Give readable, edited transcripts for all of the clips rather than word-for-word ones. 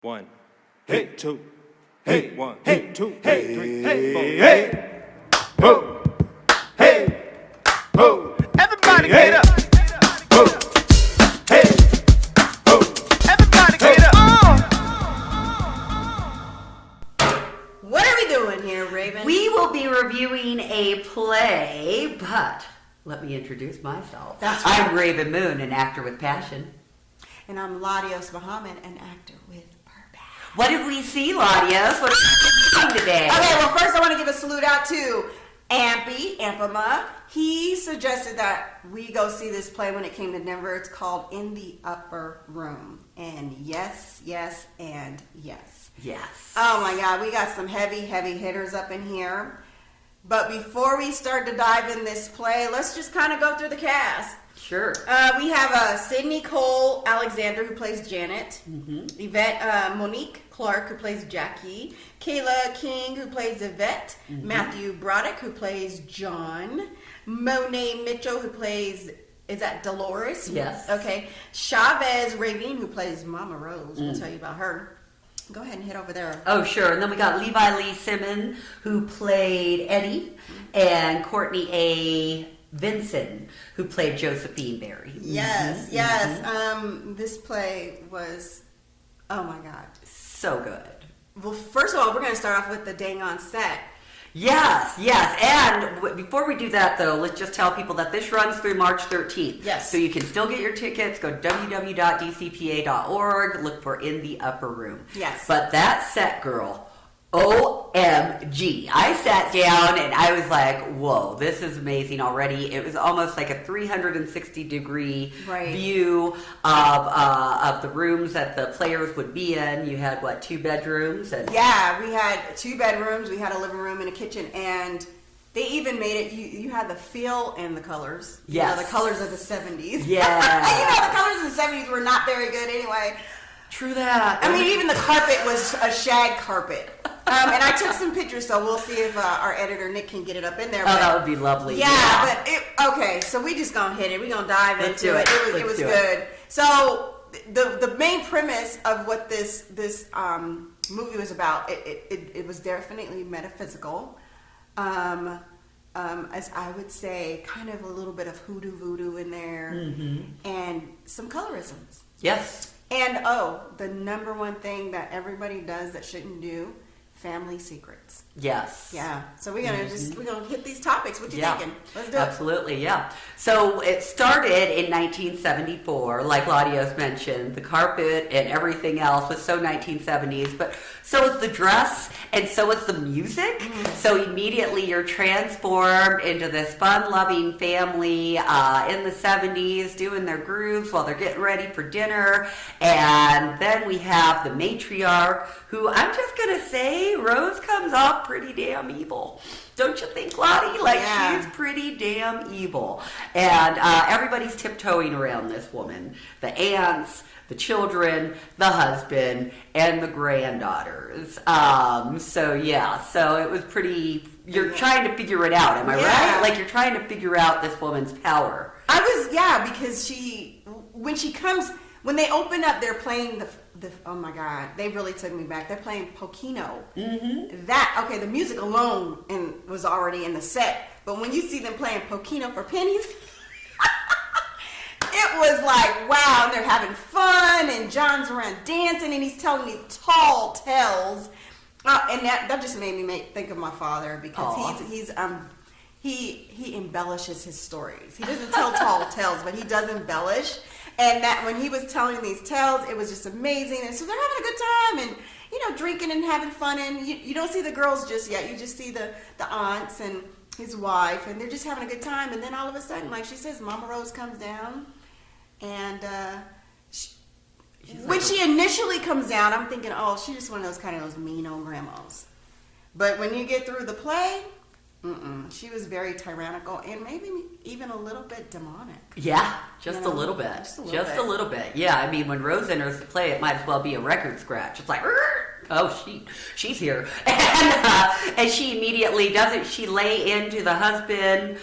One, hey, two, hey, one, hey, two, hey, three, hey, four, hey, ho, hey, ho. Everybody get up. Ho, hey, ho. Everybody get up. What are we doing here, Rav'n? We will be reviewing a play, but let me introduce myself. That's right. I'm Rav'n Moon, an actor with passion. And I'm LaDios Muhammad, an actor with purpose. What did we see, LaDios? What are we doing today? Okay, well, first I want to give a salute out to Ampima. He suggested that we go see this play when it came to Denver. It's called In the Upper Room. And yes, yes, and yes. Yes. Oh my God, we got some heavy hitters up in here. But before we start to dive in this play, let's just kind of go through the cast. Sure. We have Sydney Cole Alexander, who plays Janet. Mm-hmm. Yvette Monique Clark, who plays Jackie. Kayla King, who plays Yvette. Mm-hmm. Matthew Broderick, who plays John. Monet Mitchell, who plays, is that Dolores? Yes. Okay. Chavez Ravine, who plays Mama Rose. We'll tell you about her. Go ahead and head over there. Oh, sure. And then we got Levi Lee Simon, who played Eddie, and Courtney A. Vinson, who played Josephine Barry. Yes, Mm-hmm. yes. Mm-hmm. This play was, oh my God. So good. Well, first of all, we're going to start off with the dang on set. Yes, yes. And before we do that, though, let's just tell people that this runs through March 13th. Yes. So you can still get your tickets. Go to www.dcpa.org. Look for In the Upper Room. Yes. But that set, girl, OMG. I sat down and I was like, whoa, this is amazing already. It was almost like a 360-degree Right. view of the rooms that the players would be in. You had, what, 2 bedrooms? And Yeah, we had 2 bedrooms, we had a living room and a kitchen, and they even made it, you had the feel and the colors. Yes. You know, the colors of the 70s. Yeah. You know, the colors of the 70s were not very good anyway. True that. I mean, even the carpet was a shag carpet. And I took some pictures, so we'll see if our editor, Nick, can get it up in there. Oh, that would be lovely. Yeah, but okay, so we just gonna hit it. We're gonna dive Let's into do it. it. It was Let's do good. So the main premise of what this movie was about, it was definitely metaphysical. As I would say, kind of a little bit of hoodoo voodoo in there, and some colorisms. Yes. And the number one thing that everybody does that shouldn't do, family secrets. Yes. Yeah. So we're gonna we're gonna hit these topics. What you thinking? Let's do it. Absolutely, yeah. So it started in 1974, like LaDios mentioned. The carpet and everything else was so 1970s, but so is the dress and so is the music. So immediately you're transformed into this fun-loving family in the 70s doing their grooves while they're getting ready for dinner. And then we have the matriarch, who I'm just going to say, Rose comes off pretty damn evil. Don't you think, Lottie? Like, Yeah. she's pretty damn evil. And everybody's tiptoeing around this woman. The aunts, the children, the husband, and the granddaughters. So it was pretty... You're trying to figure it out, am I right? Like, you're trying to figure out this woman's power. Because when they open up, they're playing the oh my God, they really took me back. They're playing Pokino. The music alone was already in the set. But when you see them playing Pokino for pennies, it was like, wow, and they're having fun, and John's around dancing, and he's telling these tall tales. And that just made me think of my father, because he embellishes his stories. He doesn't tell tall tales, but he does embellish. And that when he was telling these tales, it was just amazing. And so they're having a good time and, drinking and having fun. And you don't see the girls just yet. You just see the aunts and his wife. And they're just having a good time. And then all of a sudden, like she says, Mama Rose comes down. And when she initially comes down, I'm thinking, oh, she's just one of those mean old grandmas. But when you get through the play... she was very tyrannical and maybe even a little bit demonic. Yeah, just a little bit. Just a little bit. Yeah, I mean, when Rose enters the play, it might as well be a record scratch. It's like, she's here. And she immediately doesn't she lay into the husband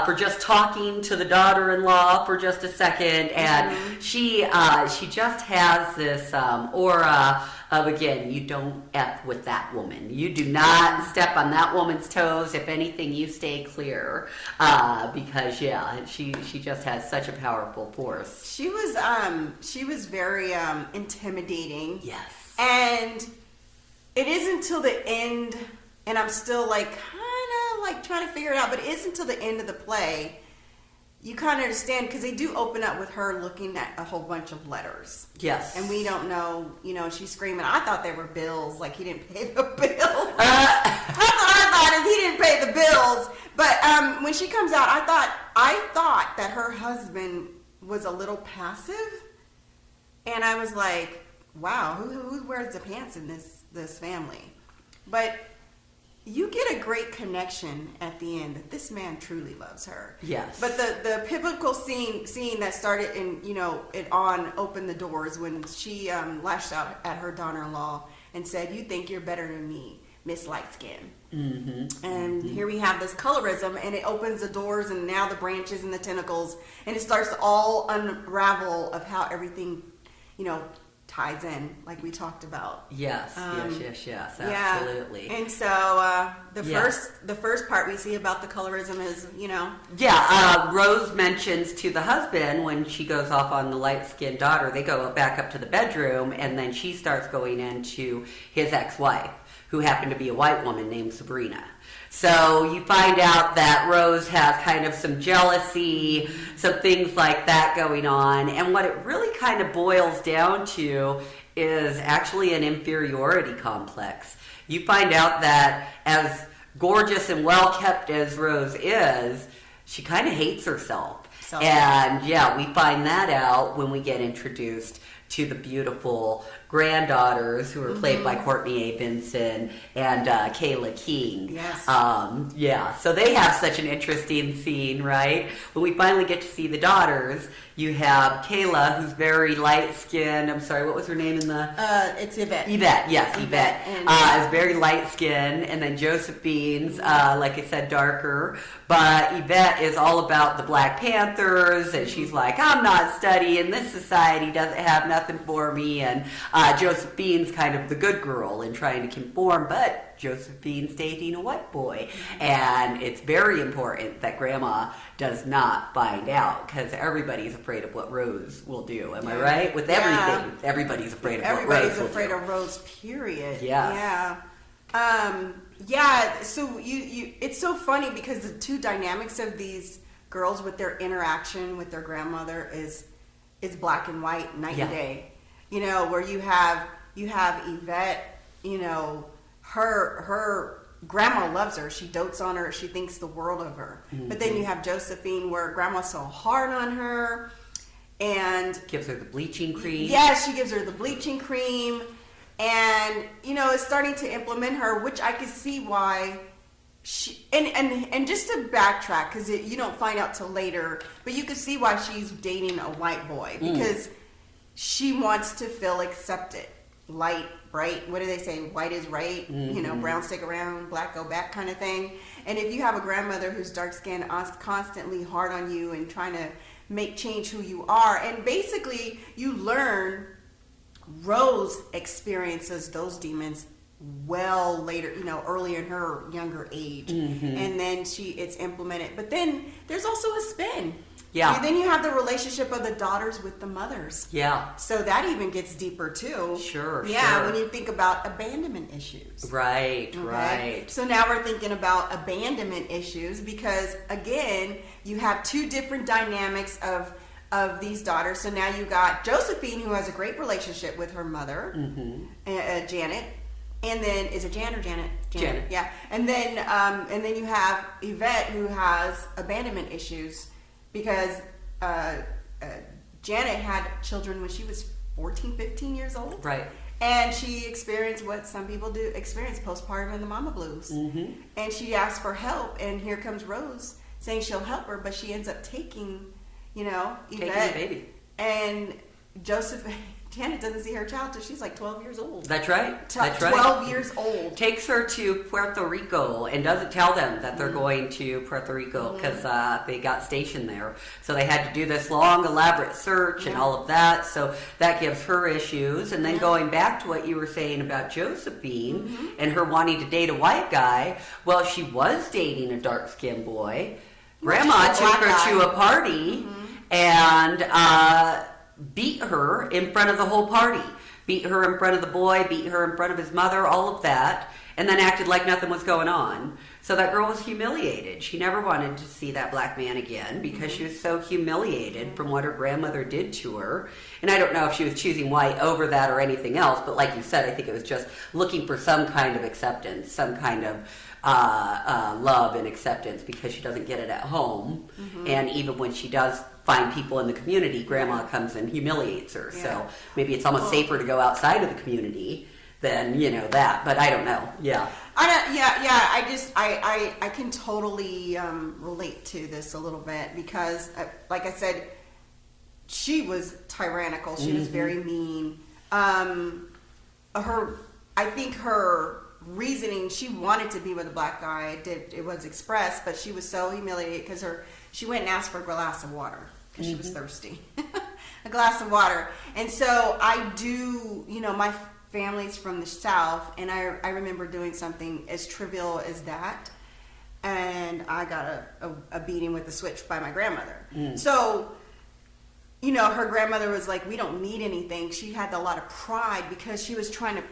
for just talking to the daughter-in-law for just a second, and she just has this aura of, again, you don't F with that woman. You do not step on that woman's toes. If anything, you stay clear. Because, she just has such a powerful force. She was very intimidating. Yes. And it isn't until the end, and I'm still kind of trying to figure it out, but it isn't until the end of the play you kind of understand, because they do open up with her looking at a whole bunch of letters. Yes. And we don't know, she's screaming. I thought they were bills, like he didn't pay the bills. That's what I thought, is he didn't pay the bills. But when she comes out, I thought that her husband was a little passive. And I was like, wow, who wears the pants in this family? But you get a great connection at the end that this man truly loves her. Yes. But the pivotal scene that started in, it on Open the Doors, when she lashed out at her daughter-in-law and said, "You think you're better than me, Miss Light Skin." Mm-hmm. And here we have this colorism, and it opens the doors, and now the branches and the tentacles, and it starts to all unravel of how everything, ties in, like we talked about. Yes, absolutely. And so the first part we see about the colorism is, Rose mentions to the husband when she goes off on the light-skinned daughter, they go back up to the bedroom, and then she starts going into his ex-wife, who happened to be a white woman named Sabrina. So you find out that Rose has kind of some jealousy, some things like that going on. And what it really kind of boils down to is actually an inferiority complex. You find out that as gorgeous and well-kept as Rose is, she kind of hates herself. And we find that out when we get introduced to the beautiful granddaughters who are played by Courtney A. Vinson and Kayla King. Yes. So they have such an interesting scene, right? When we finally get to see the daughters, you have Kayla, who's very light-skinned. I'm sorry, what was her name in the... It's Yvette. Yvette, yes, Yvette. Is very light-skinned. And then Josephine's, like I said, darker. But Yvette is all about the Black Panthers, and she's like, I'm not studying. This society doesn't have nothing for me. And Josephine's kind of the good girl and trying to conform, but Josephine's dating a white boy. And it's very important that Grandma does not find out, because everybody's afraid of what Rose will do. Am I right? With everything, everybody's afraid of what Rose will do. Everybody's afraid of Rose, period. Yeah. So it's so funny because the two dynamics of these girls with their interaction with their grandmother is black and white, night and day. Where you have Yvette, her grandma loves her. She dotes on her. She thinks the world of her. Mm-hmm. But then you have Josephine, where grandma's so hard on her and gives her the bleaching cream. Yes, she gives her the bleaching cream, and is starting to implement her, which I could see why. She and just to backtrack, because you don't find out till later, but you could see why she's dating a white boy, because she wants to feel accepted. Light, bright, what do they say? White is right, brown stick around, black go back kind of thing. And if you have a grandmother who's dark-skinned, constantly hard on you and trying to make change who you are, and basically you learn Rose experiences those demons well later, earlier in her younger age. And then it's implemented. But then there's also a spin. Yeah. And then you have the relationship of the daughters with the mothers. Yeah. So that even gets deeper too. Sure. Yeah, when you think about abandonment issues. Right, right. So now we're thinking about abandonment issues because, again, you have two different dynamics of these daughters. So now you got Josephine, who has a great relationship with her mother, Janet. And then, is it Jan or Janet? Janet. Yeah. And then you have Yvette, who has abandonment issues because Janet had children when she was 14, 15 years old. Right. And she experienced what some people do experience, postpartum and the mama blues. And she asked for help, and here comes Rose saying she'll help her, but she ends up taking, Yvette. Taking the baby. And Josephine Janet doesn't see her child till she's like 12 years old. That's right. That's right. 12 years old. Takes her to Puerto Rico and doesn't tell them that they're going to Puerto Rico because they got stationed there. So they had to do this long, elaborate search and all of that. So that gives her issues. And then going back to what you were saying about Josephine and her wanting to date a white guy, well, she was dating a dark-skinned boy. Grandma took her to a party and beat her in front of the whole party. Beat her in front of the boy, beat her in front of his mother, all of that, and then acted like nothing was going on. So that girl was humiliated. She never wanted to see that black man again because she was so humiliated from what her grandmother did to her. And I don't know if she was choosing white over that or anything else, but like you said, I think it was just looking for some kind of acceptance, some kind of love and acceptance because she doesn't get it at home. And even when she does find people in the community, grandma comes and humiliates her. So maybe it's almost safer to go outside of the community than, that. But I don't know. Yeah. I can totally relate to this a little bit because, like I said, she was tyrannical. She was very mean. I think her reasoning, she wanted to be with a black guy. It was expressed, but she was so humiliated because she went and asked for a glass of water because she was thirsty. A glass of water. And so I do, my family's from the South, and I remember doing something as trivial as that, and I got a beating with a switch by my grandmother. So, her grandmother was like, we don't need anything. She had a lot of pride because she was trying to,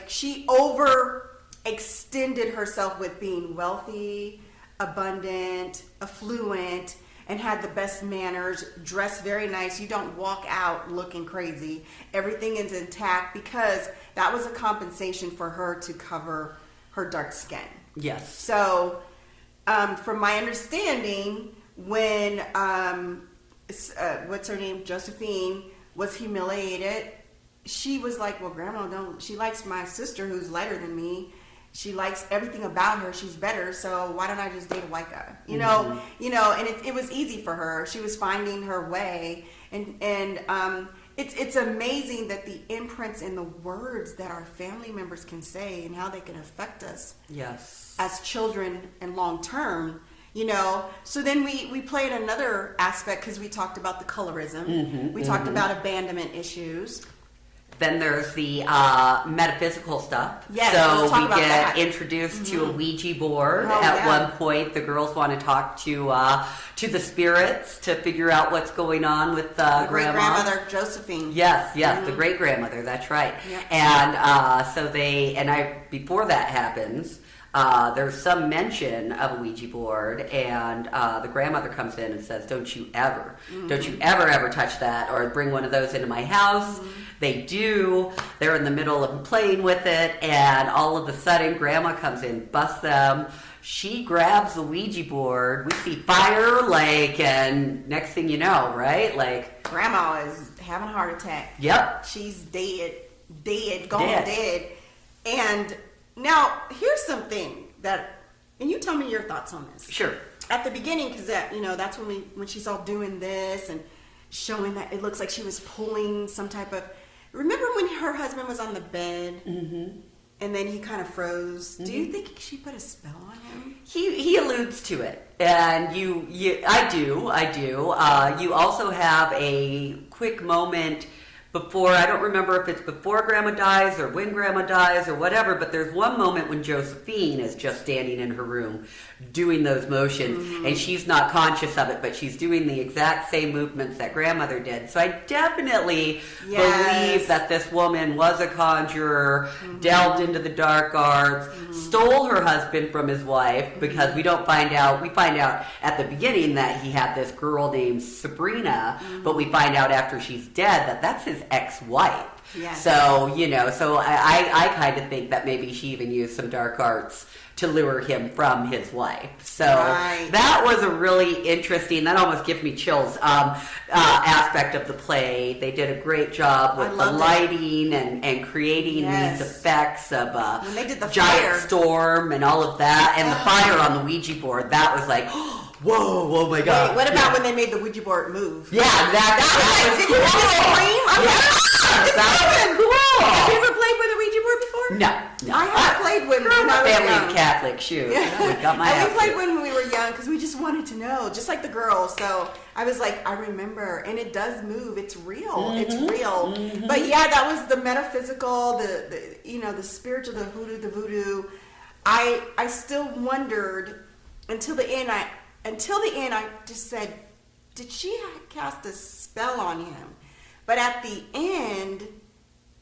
she overextended herself with being wealthy, abundant, affluent, and had the best manners, dressed very nice. You don't walk out looking crazy. Everything is intact because that was a compensation for her to cover her dark skin. Yes. So, from my understanding, when, what's her name, Josephine, was humiliated, she was like, well, Grandma, she likes my sister who's lighter than me. She likes everything about her. She's better. So why don't I just date a white guy? And it was easy for her. She was finding her way. And it's amazing that the imprints in the words that our family members can say and how they can affect us as children and long term. So then we played another aspect because we talked about the colorism. We talked about abandonment issues. Then there's the metaphysical stuff. Yes, so let's talk we about get that. introduced to a Ouija board. Oh, At one point, the girls want to talk to the spirits to figure out what's going on with Grandma. Great-grandmother Josephine. Yes, the great-grandmother, that's right. Yep. And before that happens, there's some mention of a Ouija board, and the grandmother comes in and says, don't you ever touch that or bring one of those into my house. They do. They're in the middle of playing with it, and all of a sudden, Grandma comes in, busts them. She grabs the Ouija board. We see fire, and next thing you know, right? Grandma is having a heart attack. Yep. She's dead, gone dead. And now, here's something and you tell me your thoughts on this. Sure. At the beginning, because that's when she's all doing this and showing that it looks like she was pulling some type of. Remember when her husband was on the bed and then he kind of froze? Do you think she put a spell on him? He alludes to it, and I do. You also have a quick moment before, I don't remember if it's before Grandma dies or when Grandma dies or whatever, but there's one moment when Josephine is just standing in her room doing those motions, and she's not conscious of it, but she's doing the exact same movements that Grandmother did. So I definitely believe that this woman was a conjurer, delved into the dark arts, stole her husband from his wife, because we find out at the beginning that he had this girl named Sabrina, but we find out after she's dead that that's his ex-wife. Yes. So, I kind of think that maybe she even used some dark arts to lure him from his wife. So that was a really interesting, that almost gives me chills, aspect of the play. They did a great job with the lighting and creating these effects of a when they did the giant fire. Storm and all of that. And the fire on the Ouija board, that was like, whoa, oh my God. Wait, what about when they made the Ouija board move? Yeah, exactly. Did you have a scream? Cool. Have you ever played with a Ouija board before? No. I have played when I was Family's young. Catholic, shoot. Yeah. We got my And ass we played kicked. when we were young because we just wanted to know, just like the girls. So I was like, I remember, and it does move. It's real. It's real. But yeah, that was the metaphysical, the spiritual, the hoodoo, the voodoo. I still wondered until the end. I just said, did she cast a spell on him? But at the end,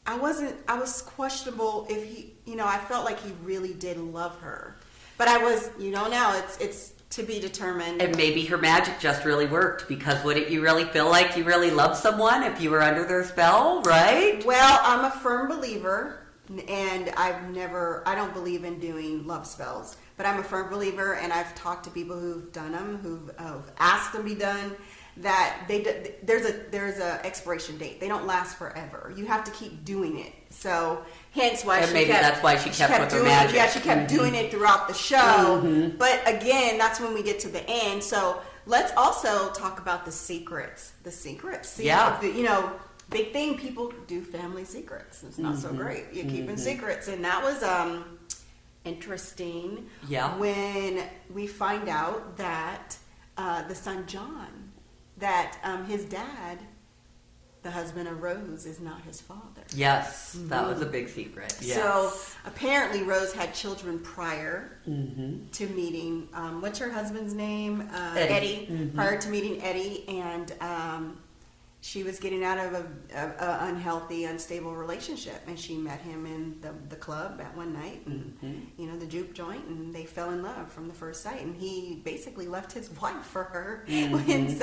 I was questionable if he, I felt like he really did love her. But I was, now it's to be determined. And maybe her magic just really worked, because wouldn't you really feel like you really loved someone if you were under their spell, right? Well, I'm a firm believer, and I don't believe in doing love spells, but I'm a firm believer, and I've talked to people who've done them, who've asked them to be done, that there's a expiration date. They don't last forever. You have to keep doing it. So hence why that's why she kept with her doing magic. it. Yeah, she kept doing it throughout the show. But again, that's when we get to the end. So let's also talk about the secrets. The secrets. Yeah. Big thing, people do family secrets. It's not so great. You're keeping secrets. And that was interesting. Yeah. When we find out that the son John, that his dad, the husband of Rose, is not his father. Yes, that was a big secret. Yes. So apparently Rose had children prior to meeting, what's her husband's name? Eddie. Prior to meeting Eddie, and she was getting out of an unhealthy, unstable relationship, and she met him in the club at one night, and, the juke joint, and they fell in love from the first sight, and he basically left his wife for her. And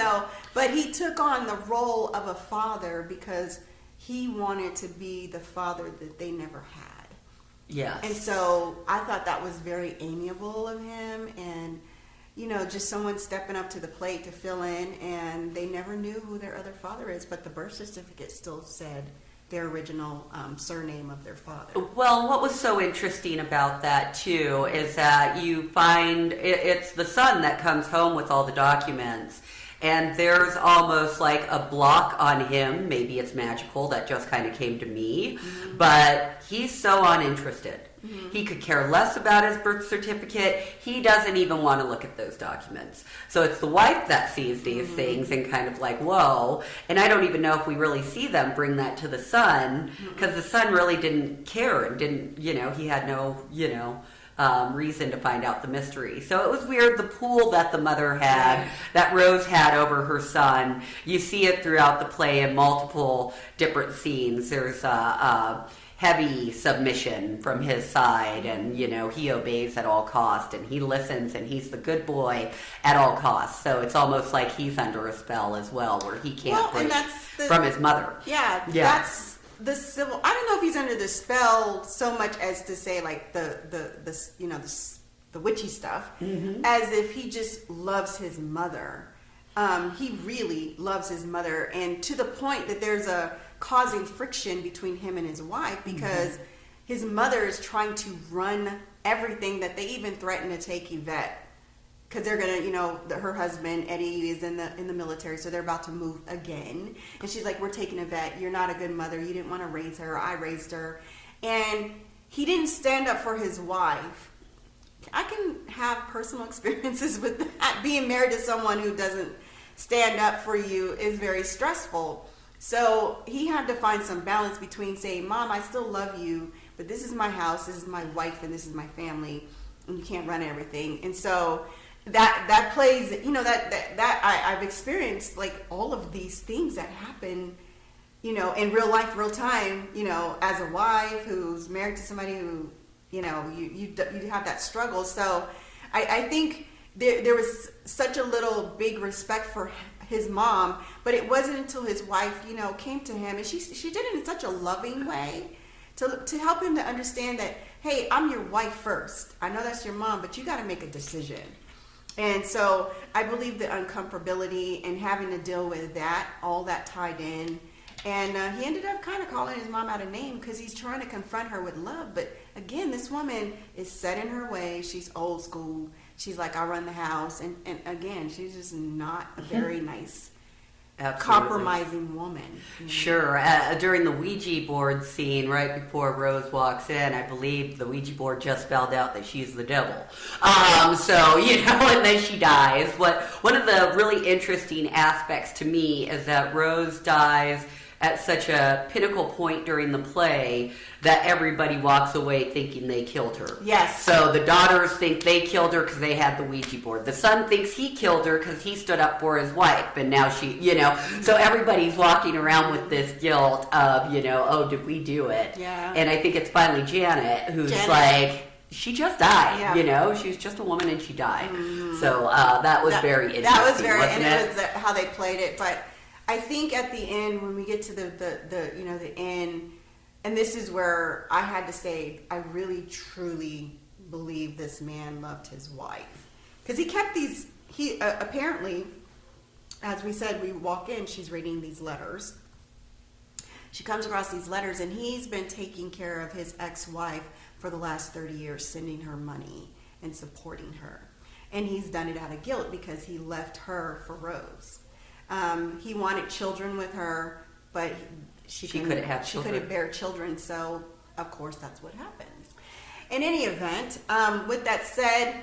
but he took on the role of a father because he wanted to be the father that they never had. Yes. And so I thought that was very amiable of him, and just someone stepping up to the plate to fill in, and they never knew who their other father is, but the birth certificate still said their original surname of their father. Well, what was so interesting about that, too, is that you find it's the son that comes home with all the documents, and there's almost like a block on him. Maybe it's magical, that just kind of came to me, but he's so uninterested. He could care less about his birth certificate. He doesn't even want to look at those documents. So it's the wife that sees these things and kind of like, whoa. And I don't even know if we really see them bring that to the son, because the son really didn't care and didn't, he had no, reason to find out the mystery. So it was weird, the pool that the mother had, that Rose had over her son. You see it throughout the play in multiple different scenes. There's heavy submission from his side, and he obeys at all cost, and he listens, and he's the good boy at all costs. So it's almost like he's under a spell as well, where he can't break from his mother. That's the civil. I don't know if he's under the spell so much as to say like the witchy stuff, as if he just loves his mother. He really loves his mother, and to the point that there's causing friction between him and his wife, because his mother is trying to run everything, that they even threaten to take Yvette, because they're gonna, her husband Eddie is in the military, so they're about to move again, and she's like, we're taking Yvette, you're not a good mother, you didn't want to raise her, I raised her. And he didn't stand up for his wife. I can have personal experiences with that. Being married to someone who doesn't stand up for you is very stressful. So he had to find some balance between saying, Mom, I still love you, but this is my house, this is my wife, and this is my family, and you can't run everything. And so that plays, I've experienced like all of these things that happen, in real life, real time, as a wife who's married to somebody who, you have that struggle. So I think there was such a little big respect for his mom, but it wasn't until his wife, came to him, and she did it in such a loving way to help him to understand that, hey, I'm your wife first. I know that's your mom, but you got to make a decision. And so I believe the uncomfortability and having to deal with that, all that tied in. And he ended up kind of calling his mom out of name because he's trying to confront her with love. But again, this woman is set in her way. She's old school. She's like, I run the house. And again, she's just not a very nice Absolutely. compromising woman. Sure. During the Ouija board scene, right before Rose walks in, I believe the Ouija board just spelled out that she's the devil. So, and then she dies. One of the really interesting aspects to me is that Rose dies at such a pinnacle point during the play that everybody walks away thinking they killed her. Yes. So the daughters think they killed her because they had the Ouija board. The son thinks he killed her because he stood up for his wife, and now she, So everybody's walking around with this guilt of, oh, did we do it? Yeah. And I think it's finally Janet who's like, she just died, She was just a woman and she died. Mm-hmm. So that was very interesting. That was very, wasn't and it was how they played it, but I think at the end, when we get to the end, and this is where I had to say, I really truly believe this man loved his wife, because he kept these. He apparently, as we said, we walk in, she's reading these letters. She comes across these letters, and he's been taking care of his ex-wife for the last 30 years, sending her money and supporting her, and he's done it out of guilt because he left her for Rose. He wanted children with her, but she couldn't have children. She couldn't bear children, so of course that's what happens. In any event, with that said,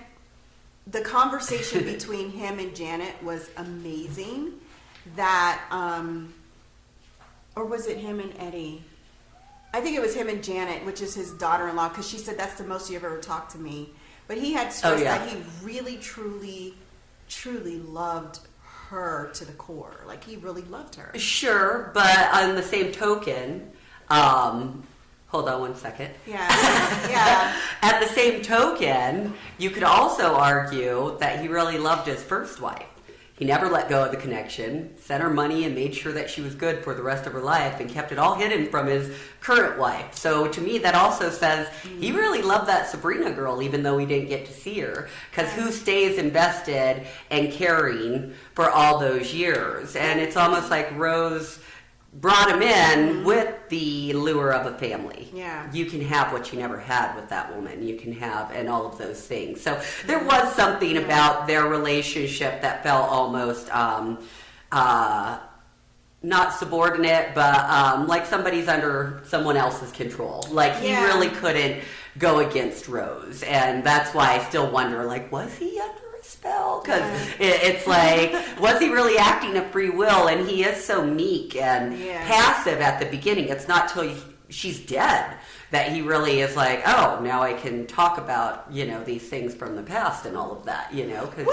the conversation between him and Janet was amazing. That, or was it him and Eddie? I think it was him and Janet, which is his daughter-in-law, because she said that's the most you've ever talked to me. But he had stressed that he really, truly, truly loved her to the core. Like, he really loved her. Sure, but on the same token, hold on one second. Yeah. At the same token, you could also argue that he really loved his first wife. He never let go of the connection, sent her money, and made sure that she was good for the rest of her life, and kept it all hidden from his current wife. So to me, that also says he really loved that Sabrina girl, even though we didn't get to see her. Because who stays invested and caring for all those years? And it's almost like Rose brought him in with the lure of a family. Yeah. You can have what you never had with that woman. You can have, and all of those things. So there was something about their relationship that felt almost not subordinate, but like somebody's under someone else's control. Like, he really couldn't go against Rose. And that's why I still wonder, like, was he under a spell? Because it's like, was he really acting of free will? And he is so meek and passive at the beginning. It's not till she's dead that he really is like, oh, now I can talk about, these things from the past and all of that, because,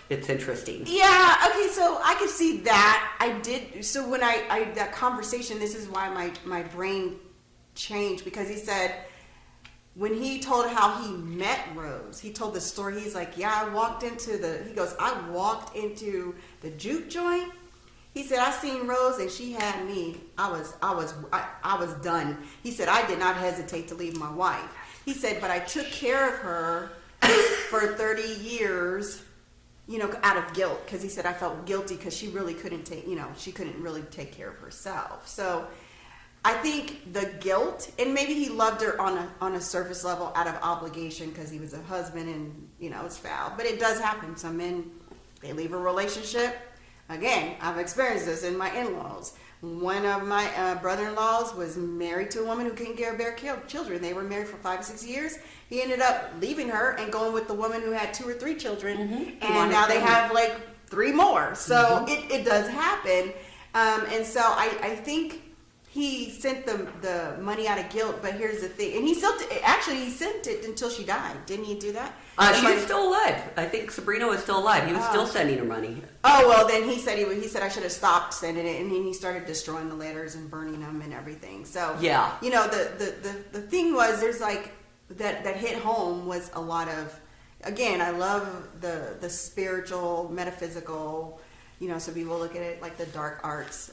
it's interesting. Yeah, okay, so I could see that. I did, so when I that conversation, this is why my brain changed, because he said, when he told how he met Rose, he told the story, he's like, I walked into the juke joint. He said, I seen Rose and she had me. I was done. He said, I did not hesitate to leave my wife. He said, but I took care of her for 30 years, out of guilt. Because he said, I felt guilty because she really couldn't she couldn't really take care of herself. So I think the guilt, and maybe he loved her on a surface level out of obligation because he was a husband and, it's foul. But it does happen. Some men, they leave a relationship. Again, I've experienced this in my in-laws. One of my brother-in-laws was married to a woman who couldn't bear children. They were married for 5 or 6 years. He ended up leaving her and going with the woman who had 2 or 3 children. Mm-hmm. And now they have like 3 more. So it does happen. And so I think he sent the money out of guilt, but here's the thing. And he sent it until she died. Didn't he do that? She's still alive. I think Sabrina was still alive. He was still sending her money. Oh, well, then he said I should have stopped sending it, and then he started destroying the letters and burning them and everything. So, the thing was, there's like, that hit home was a lot of, again, I love the spiritual, metaphysical, so people look at it like the dark arts,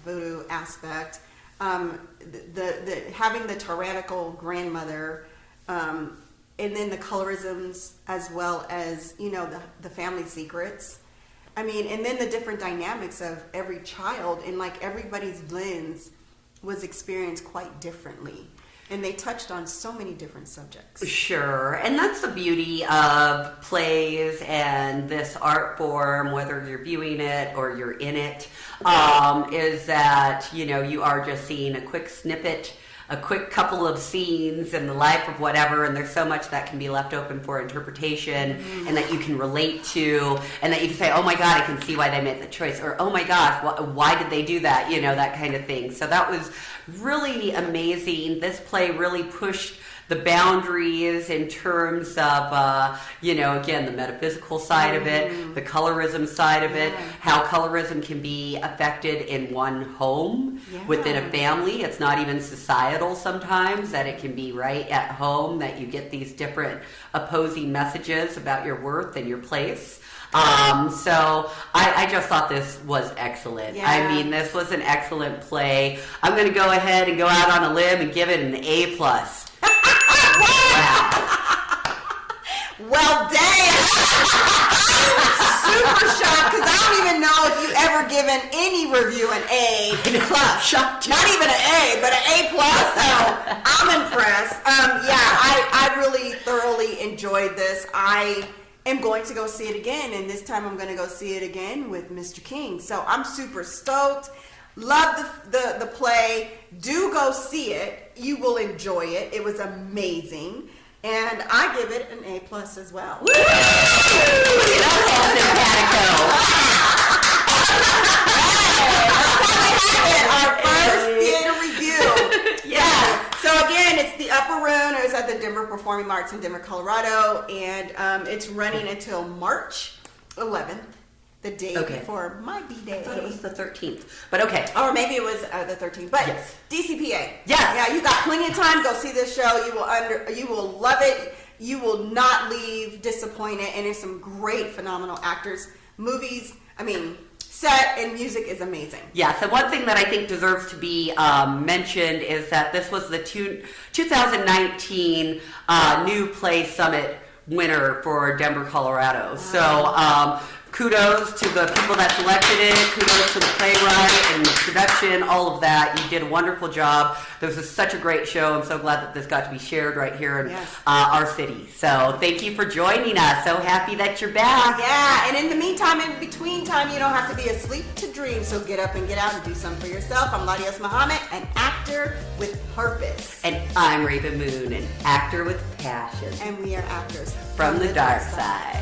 voodoo aspect. The having the tyrannical grandmother, and then the colorisms, as well as the family secrets. I mean, and then the different dynamics of every child, and like everybody's lens was experienced quite differently. And they touched on so many different subjects. Sure, and that's the beauty of plays and this art form, whether you're viewing it or you're in it, is that, you know, you are just seeing a quick snippet, a quick couple of scenes in the life of whatever, and there's so much that can be left open for interpretation and that you can relate to, and that you can say, oh my God, I can see why they made the choice, or oh my gosh, why did they do that, you know, that kind of thing. So that was really amazing. This play really pushed the boundaries in terms of, you know, again, the metaphysical side of it, the colorism side of it, how colorism can be affected in one home within a family. It's not even societal sometimes, that it can be right at home, that you get these different opposing messages about your worth and your place. So I just thought this was excellent. Yeah. I mean, this was an excellent play. I'm going to go ahead and go out on a limb and give it an A+. Wow. Well, dang. Super shocked, because I don't even know if you ever given any review an A+. Not even an A, but an A+. So I'm impressed. I really thoroughly enjoyed this. I am going to go see it again, and this time I'm going to go see it again with Mr. King. So I'm super stoked. Love the play. Do go see it. You will enjoy it. It was amazing. And I give it an A+ as well. Woo! That's all simpatico. Our first theater review. Yes. So again, it's the Upper Room. It was at the Denver Performing Arts in Denver, Colorado, and it's running until March 11th, the day before my B-Day. I thought it was the 13th, but okay. Or maybe it was the 13th. But Yes. DCPA. Yes. Yeah, you got plenty of time. Go see this show. You will love it. You will not leave disappointed. And there's some great, phenomenal actors. Movies. I mean, set and music is amazing. Yes, and one thing that I think deserves to be mentioned is that this was the 2019 New Play Summit winner for Denver, Colorado. So kudos to the people that selected it, kudos to the playwright and the production, all of that. You did a wonderful job. This was such a great show. I'm so glad that this got to be shared right here in our city. So thank you for joining us. So happy that you're back. Yeah, and in the meantime, in between time, you don't have to be asleep to dream. So get up and get out and do something for yourself. I'm LaDios Muhammad, an actor with purpose. And I'm Rav'n Moon, an actor with passion. And we are actors From the dark side.